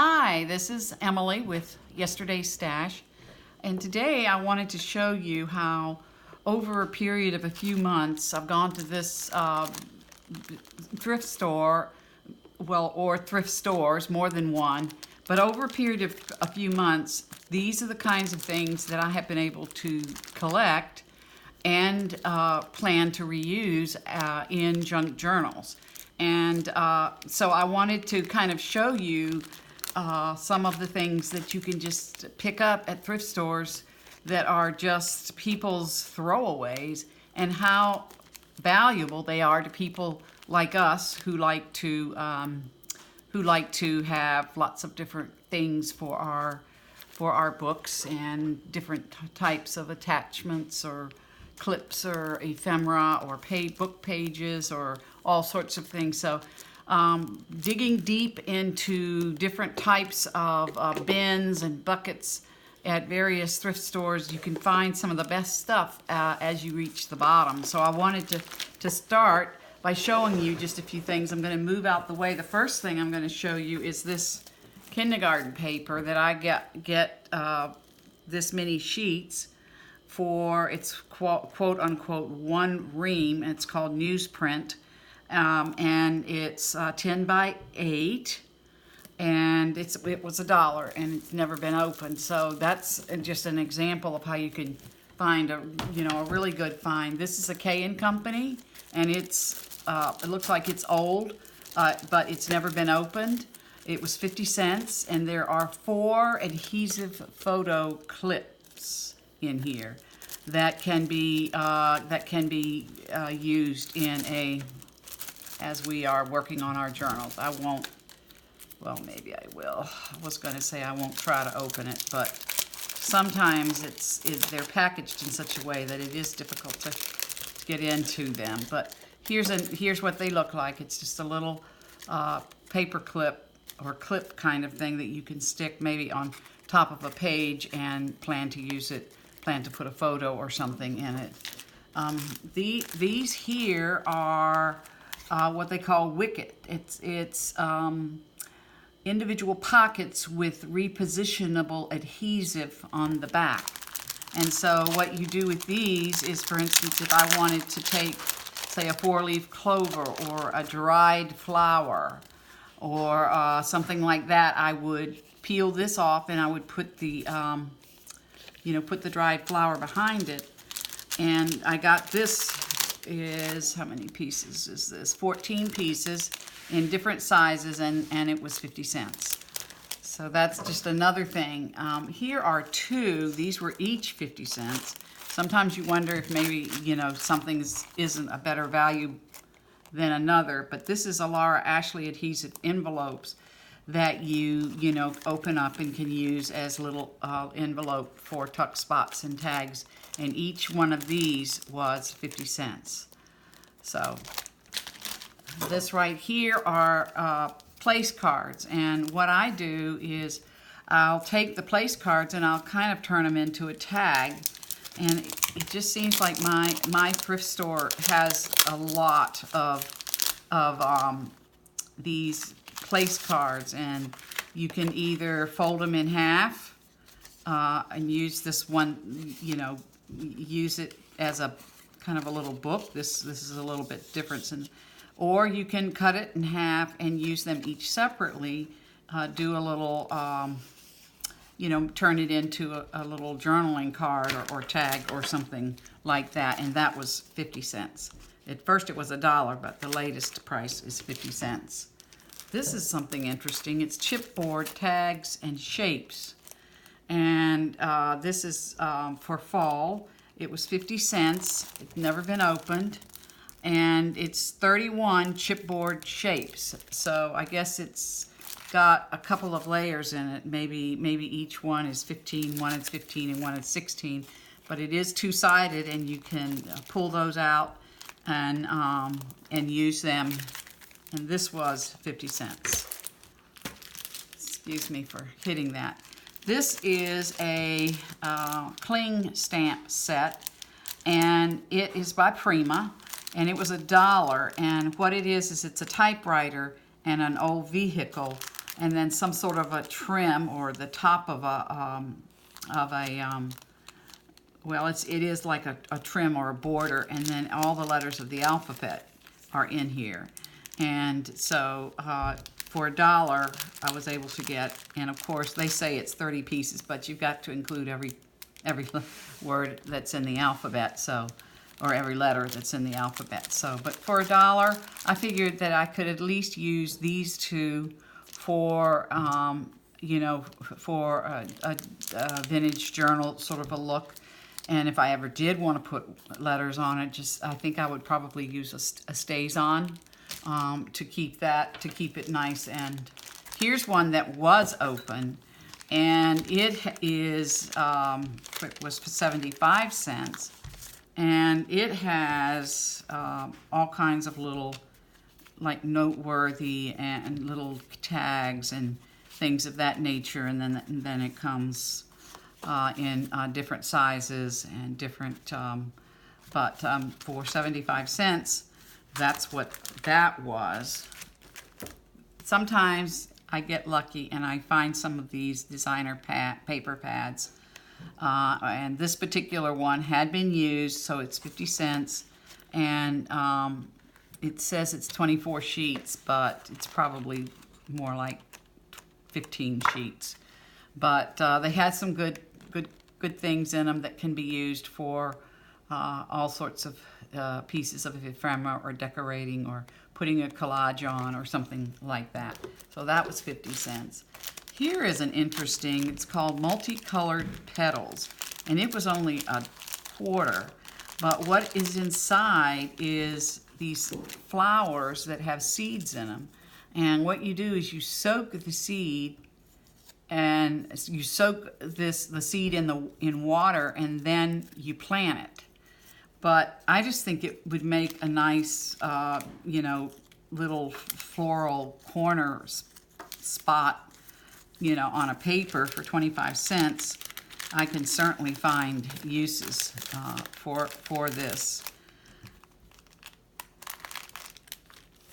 Hi, this is Emily with Yesterday's Stash, and today I wanted to show you how over a period of a few months I've gone to this thrift store, or thrift stores, more than one, but over a period of a few months, these are the kinds of things that I have been able to collect and plan to reuse in junk journals. And so I wanted to kind of show you some of the things that you can just pick up at thrift stores that are just people's throwaways, and how valuable they are to people like us who like to have lots of different things for our books, and different types of attachments or clips or ephemera or book pages or all sorts of things. So digging deep into different types of bins and buckets at various thrift stores, you can find some of the best stuff as you reach the bottom. So I wanted to start by showing you just a few things. I'm going to move out the way. The first thing I'm going to show you is this kindergarten paper that I get this many sheets for. It's quote unquote one ream, and it's called newsprint. And it's 10 by 8, and it was $1, and it's never been opened. So that's just an example of how you can find a really good find. This is a K & Company, and it looks like it's old, but it's never been opened. It was 50 cents, and there are 4 adhesive photo clips in here that can be used in as we are working on our journals. I won't, well, maybe I will. I was going to say I won't try to open it, but sometimes they're packaged in such a way that it is difficult to get into them. But here's what they look like. It's just a little paper clip or clip kind of thing that you can stick maybe on top of a page and plan to put a photo or something in it. These here are what they call wicket. It's individual pockets with repositionable adhesive on the back. And so what you do with these is, for instance, if I wanted to take, say, a 4-leaf clover or a dried flower or something like that, I would peel this off and I would put the put the dried flower behind it. And I got this. How many pieces is this? 14 pieces in different sizes, and it was 50 cents. So that's just another thing. Here are 2. These were each 50 cents. Sometimes you wonder if maybe, something isn't a better value than another, but this is a Laura Ashley adhesive envelopes that you open up and can use as little envelope for tuck spots and tags, and each one of these was 50 cents. So this right here are place cards, and what I do is I'll take the place cards and I'll kind of turn them into a tag, and it just seems like my thrift store has a lot of these place cards, and you can either fold them in half and use this one, use it as a kind of a little book. This is a little bit different, or you can cut it in half and use them each separately. Do a little, turn it into a little journaling card or tag or something like that, and that was 50 cents. At first it was $1, but the latest price is 50 cents. This is something interesting. It's chipboard tags and shapes. And this is for fall. It was 50 cents. It's never been opened. And it's 31 chipboard shapes. So I guess it's got a couple of layers in it. Maybe each one is 15. One is 15 and one is 16. But it is two-sided, and you can pull those out and use them. And this was 50 cents. Excuse me for hitting that. This is a cling stamp set, and it is by Prima, and it was $1. And what it is it's a typewriter and an old vehicle and then some sort of a trim or the top of well, it is like a trim or a border, and then all the letters of the alphabet are in here. And so for $1, I was able to get, and of course they say it's 30 pieces, but you've got to include every word that's in the alphabet, so, or every letter that's in the alphabet. So, but for $1, I figured that I could at least use these two for, you know, for a vintage journal sort of a look. And if I ever did want to put letters on it, I think I would probably use a stays-on to keep it nice. And here's one that was open, and it was for 75 cents. And it has all kinds of little, like, noteworthy and little tags and things of that nature. And then it comes in different sizes and different, but for 75 cents, that's what that was. Sometimes I get lucky and I find some of these designer paper pads. And this particular one had been used, so it's 50 cents. And it says it's 24 sheets, but it's probably more like 15 sheets. But they had some good things in them that can be used for all sorts of pieces of ephemera or decorating or putting a collage on or something like that. So that was 50 cents. Here is an interesting, it's called Multicolored Petals, and it was only $1. But what is inside is these flowers that have seeds in them. And what you do is you soak the seed, and you soak the seed in water, and then you plant it. But I just think it would make a nice, you know, little floral corner spot, you know, on a paper for 25 cents. I can certainly find uses for this.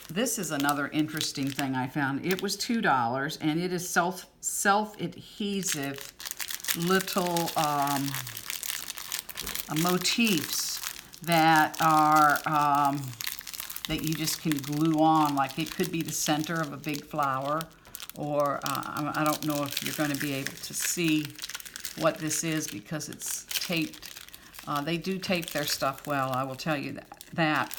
This is another interesting thing I found. It was $2, and it is self-adhesive little motifs that are that you just can glue on. Like, it could be the center of a big flower, or I don't know if you're going to be able to see what this is because it's taped. They do tape their stuff well, I will tell you that.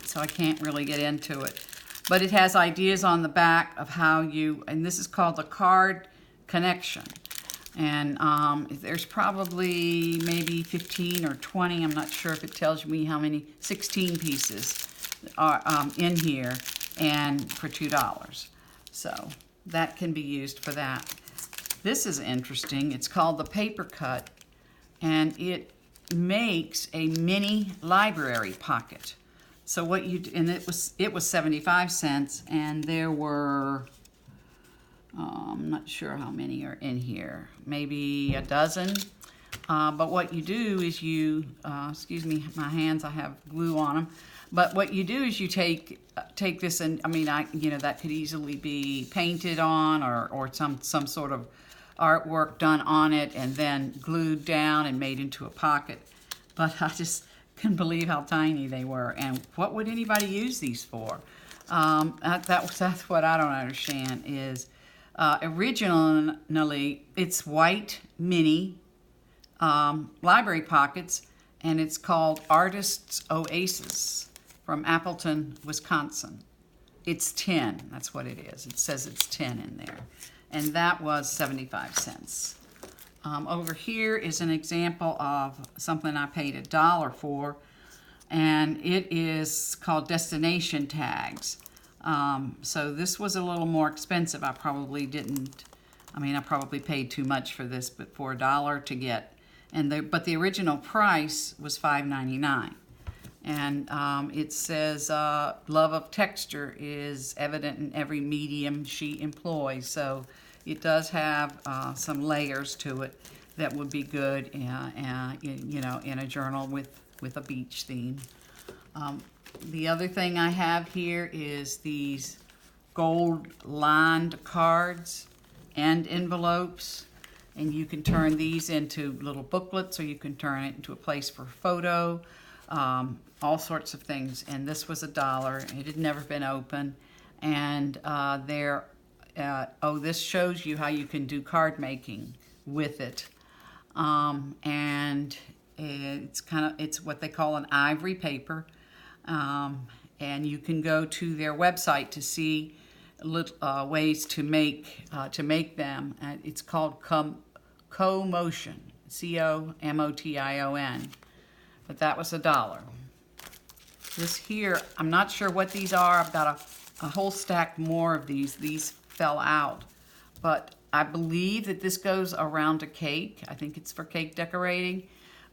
So I can't really get into it. But it has ideas on the back of how and this is called the card connection. And there's probably maybe 15 or 20, I'm not sure if it tells me how many, 16 pieces are in here, and for $2. So that can be used for that. This is interesting. It's called the Paper Cut, and it makes a mini library pocket. So what and it was 75 cents, and there were, I'm not sure how many are in here, maybe a dozen. But what you do is excuse me, my hands, I have glue on them. But what you do is you take this, and I mean, you know, that could easily be painted on or some sort of artwork done on it and then glued down and made into a pocket. But I just couldn't believe how tiny they were, and what would anybody use these for? That's what I don't understand is, originally it's white mini library pockets, and it's called Artist's Oasis from Appleton, Wisconsin. It's 10, that's what it is. It says it's 10 in there, and that was 75 cents. Over here is an example of something I paid $1 for, and it is called Destination Tags. So this was a little more expensive. I probably paid too much for this, but for $1 to get, but the original price was $5.99. And it says, love of texture is evident in every medium she employs. So it does have some layers to it that would be good, you know, in a journal with a beach theme. The other thing I have here is these gold lined cards and envelopes, and you can turn these into little booklets, or you can turn it into a place for photo, all sorts of things. And this was $1. It had never been open, and this shows you how you can do card making with it. And it's what they call an ivory paper, and you can go to their website to see ways to make them. It's called CoMotion, CoMotion, but that was $1. This here, I'm not sure what these are. I've got a whole stack more of these. These fell out, but I believe that this goes around a cake. I think it's for cake decorating,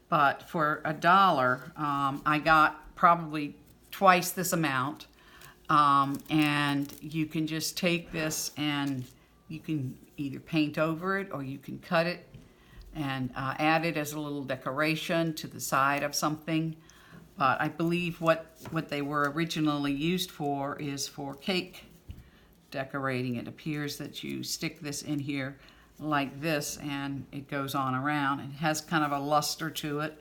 but for $1, I got probably twice this amount. And you can just take this and you can either paint over it, or you can cut it and add it as a little decoration to the side of something. But I believe what they were originally used for is for cake decorating. It appears that you stick this in here like this and it goes on around. It has kind of a luster to it.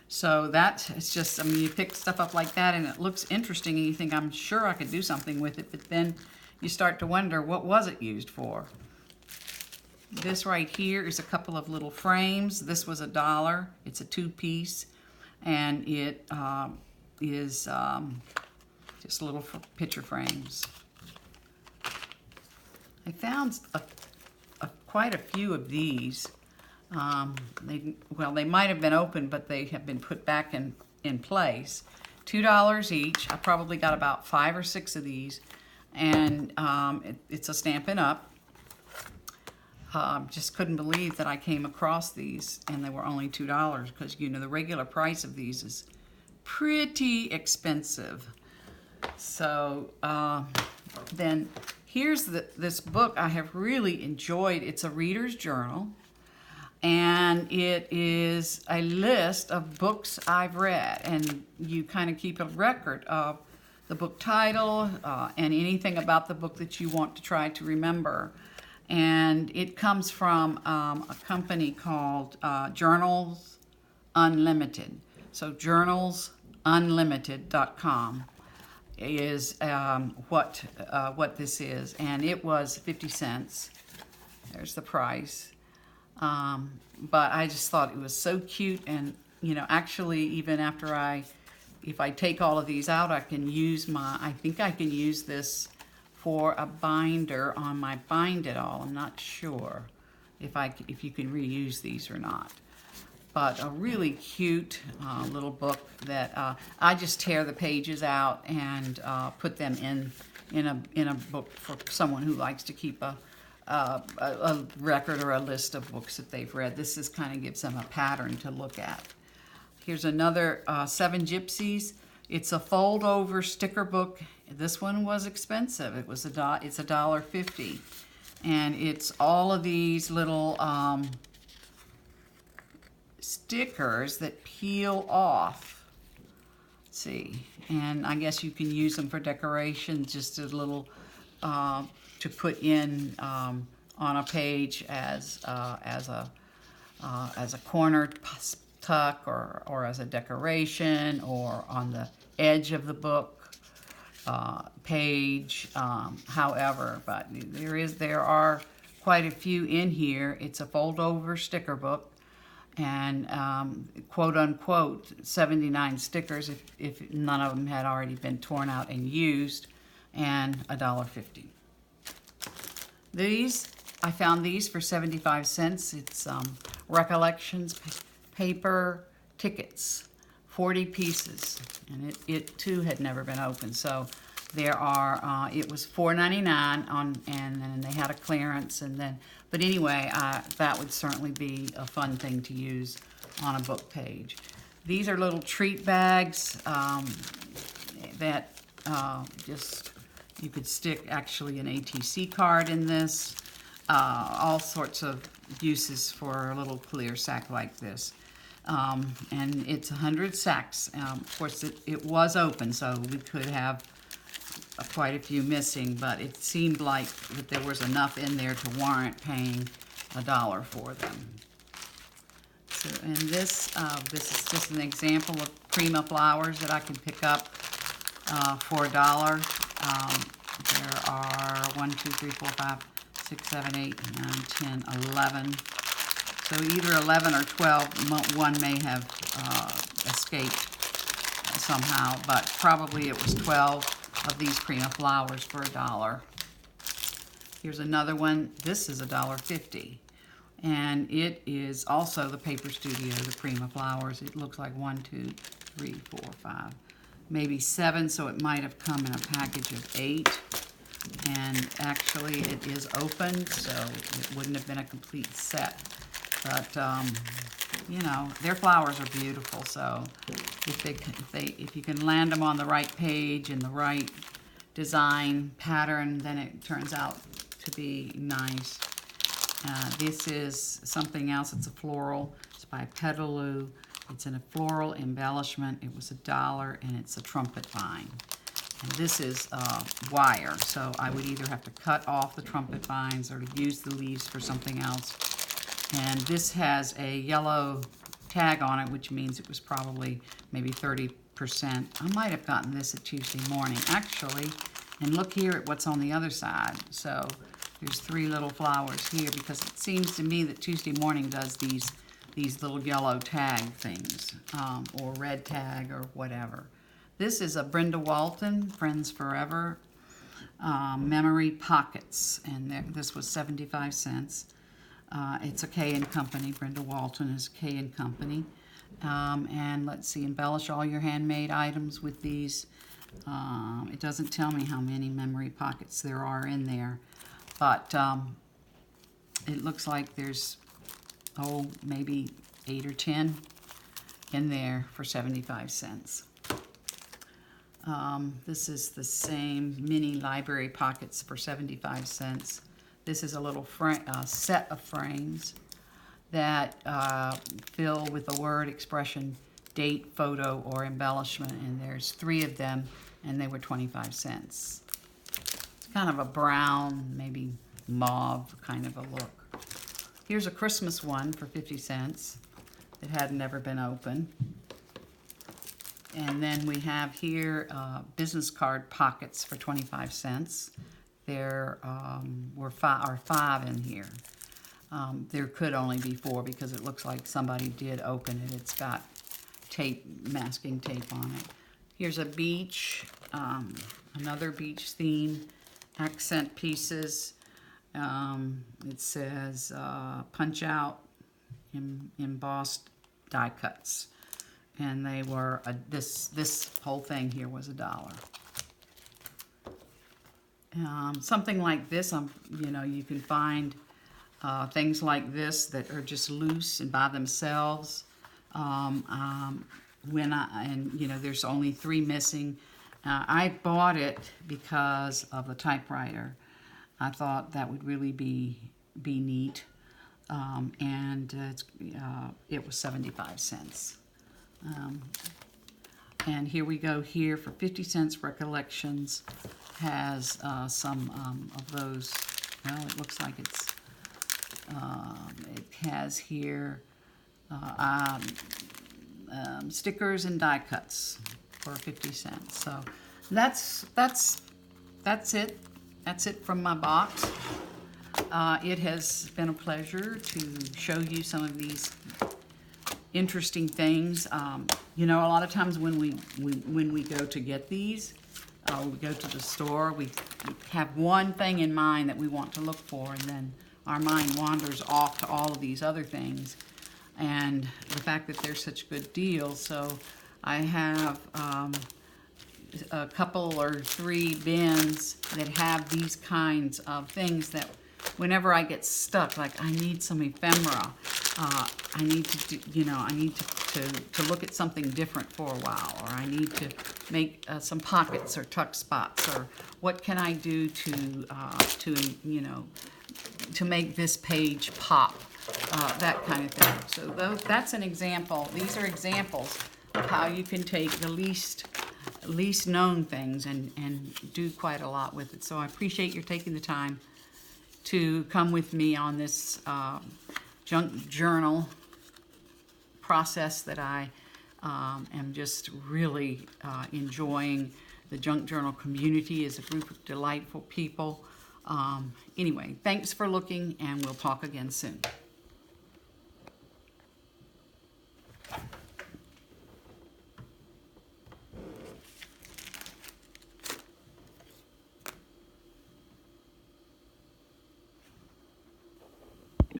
So it's just, I mean, you pick stuff up like that and it looks interesting and you think, I'm sure I could do something with it, but then you start to wonder, what was it used for? This right here is a couple of little frames. This was $1. It's a 2-piece, and it is just little picture frames. I found quite a few of these. They might have been open, but they have been put back in place. $2 each. I probably got about 5 or 6 of these, and it's a Stampin' Up. Just couldn't believe that I came across these, and they were only $2, because you know the regular price of these is pretty expensive. So then here's this book I have really enjoyed. It's a reader's journal, and it is a list of books I've read, and you kind of keep a record of the book title and anything about the book that you want to try to remember. And it comes from a company called Journals Unlimited. So journalsunlimited.com is what this is, and it was 50 cents. There's the price. But I just thought it was so cute, and you know, actually, even after if I take all of these out, I think I can use this for a binder on my Bind It All. I'm not sure if you can reuse these or not. But a really cute little book that I just tear the pages out and put them in a book for someone who likes to keep a record or a list of books that they've read. This kind of gives them a pattern to look at. Here's another 7 Gypsies. It's a fold-over sticker book. This one was expensive. It's $1.50, and it's all of these little stickers that peel off. Let's see, and I guess you can use them for decoration, just a little to put in on a page as a corner tuck, or as a decoration, or on the edge of the book page, however. But there are quite a few in here. It's a fold-over sticker book, and quote unquote 79 stickers if none of them had already been torn out and used, and $1.50. I found these for 75 cents. It's Recollections paper tickets, 40 pieces, and it too had never been opened. So there are, it was $4.99 and then they had a clearance, but anyway, that would certainly be a fun thing to use on a book page. These are little treat bags that you could stick actually an ATC card in this. All sorts of uses for a little clear sack like this. And it's 100 sacks. Of course, it was open, so we could have quite a few missing, but it seemed like that there was enough in there to warrant paying $1 for them. So, and this is just an example of Prima flowers that I can pick up for $1. There are 1, 2, 3, 4, 5, 6, 7, 8, 9, 10, 11. So either 11 or 12, one may have escaped somehow, but probably it was 12 of these Prima flowers for $1. Here's another one. This is $1.50. And it is also the Paper Studio, the Prima flowers. It looks like 1, 2, 3, 4, 5, maybe 7, so it might have come in a package of 8. And actually it is opened, so it wouldn't have been a complete set. But you know, their flowers are beautiful, so if you can land them on the right page and the right design pattern, then it turns out to be nice. This is something else. It's a floral. It's by Petaloo. It's in a floral embellishment. It was $1, and it's a trumpet vine. And this is wire, so I would either have to cut off the trumpet vines or use the leaves for something else. And this has a yellow tag on it, which means it was probably maybe 30%. I might have gotten this at Tuesday morning, actually. And look here at what's on the other side. So there's 3 little flowers here, because it seems to me that Tuesday morning does these little yellow tag things, or red tag or whatever. This is a Brenda Walton, Friends Forever, Memory Pockets, and this was 75 cents. It's a K & Company. Brenda Walton is K & Company. And let's see, embellish all your handmade items with these. It doesn't tell me how many memory pockets there are in there, but it looks like there's, maybe 8 or 10 in there for 75 cents. This is the same mini library pockets for 75 cents. This is a little set of frames that fill with the word, expression, date, photo, or embellishment, and there's 3 of them, and they were 25 cents. It's kind of a brown, maybe mauve kind of a look. Here's a Christmas one for 50 cents that had never been opened. And then we have here business card pockets for 25 cents. There are 5 in here. There could only be 4 because it looks like somebody did open it. It's got masking tape on it. Here's a beach, another beach theme, accent pieces. It says punch out embossed die cuts. And they were, this whole thing here was $1. Something like this, you know, you can find things like this that are just loose and by themselves. You know, there's only 3 missing. I bought it because of the typewriter. I thought that would really be neat, and it was 75 cents. And here we go here for 50 cents. Recollections has some of those. Well, it looks like it's it has here stickers and die cuts for 50 cents. So that's it. That's it from my box. It has been a pleasure to show you some of these interesting things. You know, a lot of times when we go to get these, we go to the store, we have one thing in mind that we want to look for, and then our mind wanders off to all of these other things. And the fact that they're such good deals, so I have a couple or 3 bins that have these kinds of things that whenever I get stuck, like I need some ephemera, I need to do, you know, I need to look at something different for a while, or I need to make some pockets or tuck spots, or what can I do to you know, to make this page pop, that kind of thing. So that's an example. These are examples of how you can take the least least known things and do quite a lot with it. So I appreciate your taking the time to come with me on this junk journal process that I am just really enjoying. The junk journal community is a group of delightful people. Anyway, thanks for looking, and we'll talk again soon.